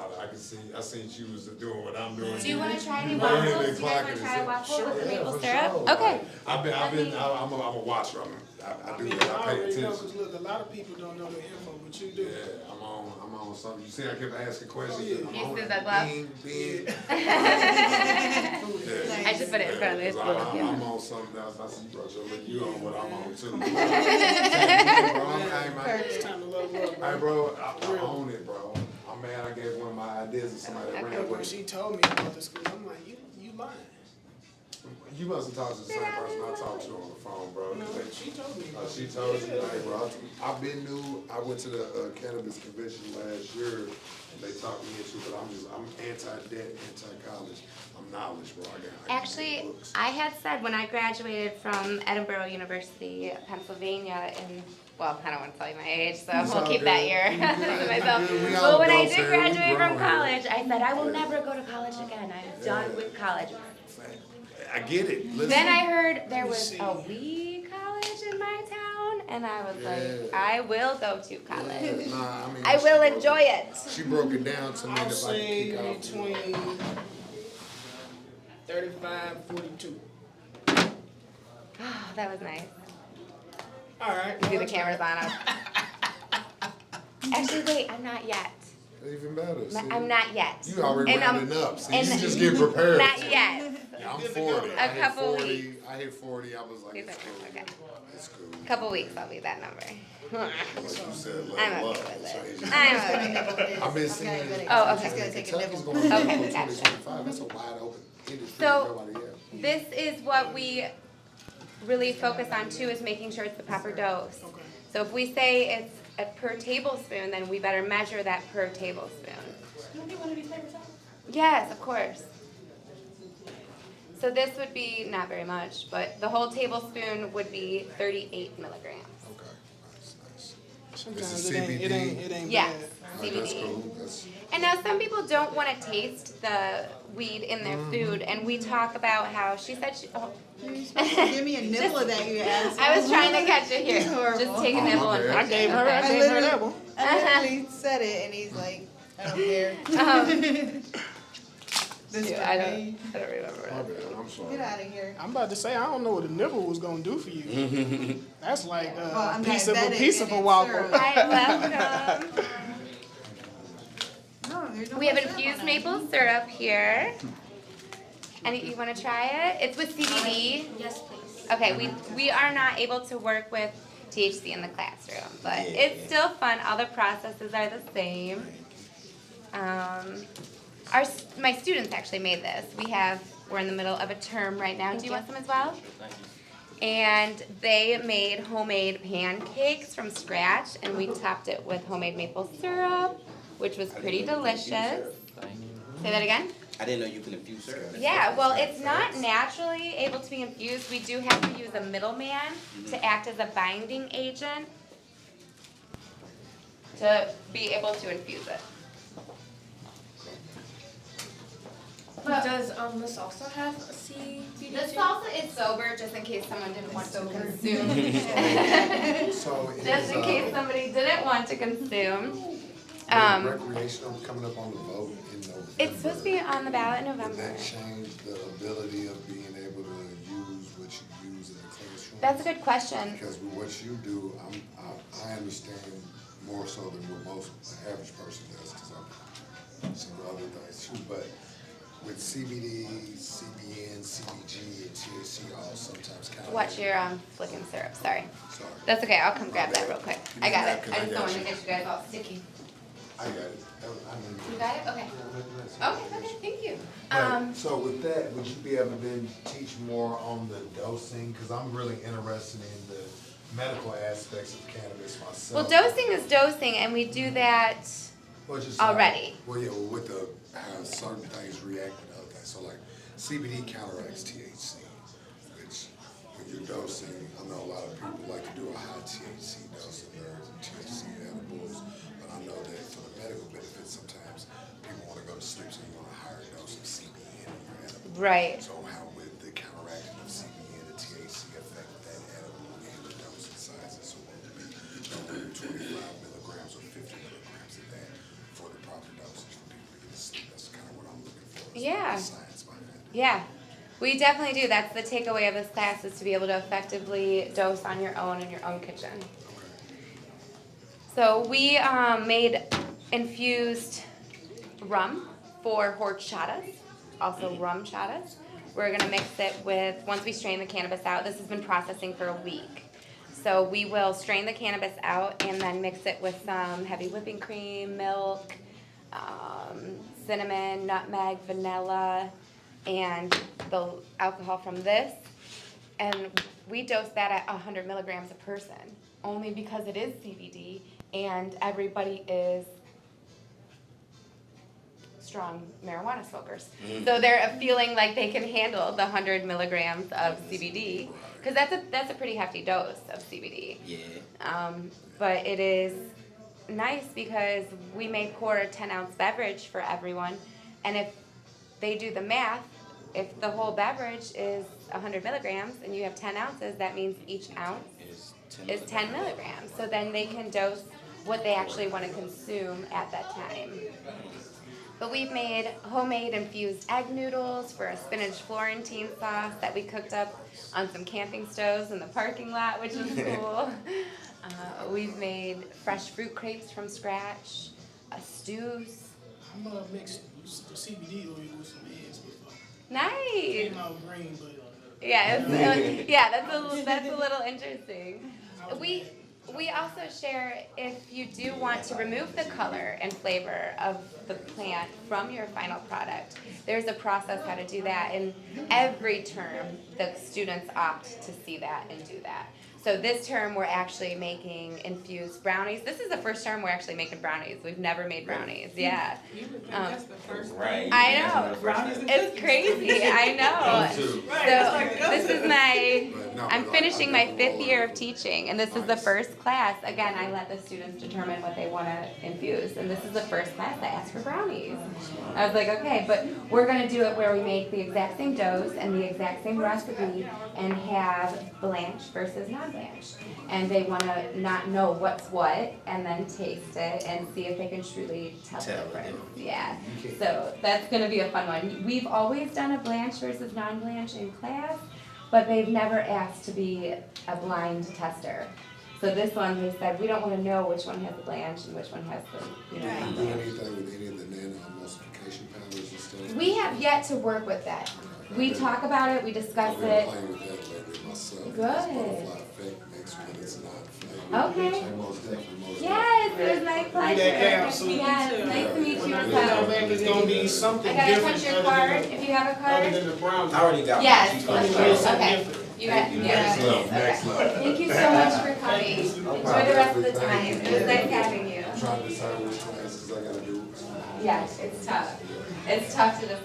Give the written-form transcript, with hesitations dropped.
about it. I seen you was doing what I'm doing. Do you want to try any Go ahead waffles? and Do you clock guys want it to try a and waffle say- with the Yeah, maple for syrup? sure. Okay. I'm a watcher. I do. I I pay already know, attention. because look, a lot of people don't know the info, but you do. Yeah, I'm on something. You see, I kept asking questions. yeah. I'm You on see it. that glove? Bing. I just put it in front of this little camera. I'm on something else. I see, bro. You on what I'm on too. It's time to level up, bro. Hey, bro, I own it, bro. I'm mad. I gave one of my ideas to somebody that ran When with it. she told me about the school, I'm like, you lying. You must have talked to the same person I talked to on the phone, bro. No, she told me. She told you, hey, bro, I've been new. I went to the cannabis convention last year, and they talked me into it, but I'm anti-debt, anti-college. I'm knowledge, bro. I got Actually, books. I had said when I graduated from Edinburgh University, Pennsylvania, well, I don't want to tell you my age, so It's we'll all keep good. that here You good. to myself. You good. We all But when I adults did here. We graduate from grown here. college, I said I will never go to college again. I'm done with college. I get it. Listen. Then I heard there was a weed college in my town, and I was like, Yeah. I will go to college. Nah, I mean, I she will broke enjoy it. She broke it down to me. I'll if I say could kick between 35, 42. That was nice. All right. You see well, the cameras on us. Actually, wait, I'm not yet. Even better. See? I'm not yet. You already And I'm- rounding up. See, and- you just get prepared. Not yet. Yeah, I'm 40. A couple weeks. I hit 40. I was like, These it's are- cool. okay. It's cool. Couple weeks, I'll be that number. Like you said, level I'm up. okay with Change it. it. I'm okay. I've been seeing. Oh, okay. Kentucky's going to Okay, go gotcha. 2025. That's a wide open industry. So- Nobody else. This is what we really focus on too, is making sure it's the proper dose. So if we say it's a per tablespoon, then we better measure that per tablespoon. Can we do one of these papers out? Yes, of course. So this would be not very much, but the whole tablespoon would be 38 milligrams. Okay, nice. Sometimes This is it ain't Yes, bad. Alright, that's CBD. cool. That's, And now some people don't want to taste the weed in their food, and we talk about how she said she. Oh. You're supposed to give me a nibble of that, you ass. I was trying to catch it here. It's horrible. Just take a Oh, nibble my and. bad. I gave her, Okay. I gave her that one. I literally said it, and he's like, I don't care. This Shoot, for I me. don't remember. my bad. I'm sorry. Get out of here. I'm about to say, I don't know what a nibble was gonna do for you. That's like Well, a I'm piece of diabetic and a it's waffle. syrup. Hi, welcome. No, there's no We have more syrup infused on maple syrup here. And you want to try it? It's with CBD. Yes, please. Okay, we are not able to work with THC in the classroom, but it's still fun. All the processes are the same. My students actually made this. We're in the middle of a term right now. Do you want some as well? And they made homemade pancakes from scratch, and we topped it with homemade maple syrup, which was pretty delicious. Say that again? I didn't know you can infuse syrup. Yeah, well, it's not naturally able to be infused. We do have to use a middleman to act as a binding agent to be able to infuse it. Does the salsa have a CBD? The salsa is sober, just in case someone didn't want to consume. So it Just is, in case somebody didn't want to consume. recreational coming up on the vote in November. It's supposed to be on the ballot in Would November. that change the ability of being able to use what you use in the classroom? That's a good question. Because with what you do, I understand more so than what most average person does, because I'm some other things too. But with CBD, CBN, CBG, and THC all sometimes kind of. Watch your flicking syrup, sorry. Sorry. That's okay, I'll come grab that real quick. I got it. Napkin, I I just don't got want to you. get you guys all sticky. I got it. I mean. You got it? Okay. Okay, thank you. Right. So with that, would you be able to then teach more on the dosing? Because I'm really interested in the medical aspects of cannabis Well, myself. dosing is dosing, and we do that. Well, just already. Well, yeah, well, with the how certain things react to other things. So like CBD counteracts THC, which when you're dosing, I know a lot of people like to do a high THC dose of their THC edibles, but I know that for the medical benefits, sometimes people want to go to sleep, so you want a higher dose of CBN in your edible. Right. So how would the counteracting of CBN and THC affect that edible and the dosing sizes? So it would be 25 milligrams or 50 milligrams of that for the proper dosage for people to Yeah. the science behind it. Yeah, we definitely do. That's the takeaway of this class, is to be able to effectively dose on your own in your own kitchen. So we made infused rum for horchatas, also rum chatas. We're gonna mix it with, once we strain the cannabis out, this has been processing for a week. So we will strain the cannabis out and then mix it with some heavy whipping cream, milk, cinnamon, nutmeg, vanilla, and the alcohol from this. And we dose that at 100 milligrams a person, only because it is CBD and everybody is strong marijuana smokers. So they're feeling like they can handle the 100 milligrams of CBD, because that's a pretty hefty dose of CBD. Yeah. But it is nice because we may pour a 10-ounce beverage for everyone, and if they do the math, if the whole beverage is 100 milligrams and you have 10 ounces, that means each ounce is 10 milligrams. So then they can dose what they actually want to consume at that time. But we've made homemade infused egg noodles for a spinach Florentine sauce that we cooked up on some camping stoves in the parking lot, which is cool. We've made fresh fruit crepes from scratch, stews. I'm gonna mix the CBD oil with some eggs before. Nice. Came out green, but Yeah, that's a little interesting. We also share, if you do want to remove the color and flavor of the plant from your final product, there's a process how to do that, and every term the students opt to see that and do that. So this term we're actually making infused brownies. This is the first term we're actually making brownies. We've never made brownies. Yeah. That's the first Right. I know. It's crazy. I know. So this is I'm finishing my 5th year of teaching, and this is the first class. Again, I let the students determine what they want to infuse, and this is the first class that asked for brownies. I was like, okay, but we're going to do it where we make the exact same dose and the exact same recipe and have blanch versus non-blanch. And they want to not know what's what and then taste it and see if they can truly tell the difference. Yeah. So that's going to be a fun one. We've always done a blanch versus non-blanch in class, but they've never asked to be a blind tester. So this one, they said, we don't want to know which one has the blanch and which one has the, Do you do non-blanch. anything with any of the nano-emulsification powders and stuff? We have yet to work with that. We talk about it, we discuss I've been it. playing with that lately myself. Good. This butterfly effect mix when it's not flavored. Okay. Most definitely. Yes, it was my pleasure. capsule. Yes, nice to meet you when I as come well. back, it's gonna be something I gotta different punch your other card, than if you have a the, other card. than the brown. I already got one. Yes, She's let's gonna go. start. Okay. You got, you. yeah. Next level. Thank you so much for coming. Enjoy the rest of the time. It was nice having you. I'm trying to decide which classes I gotta do. Yeah, it's tough. It's tough to decide.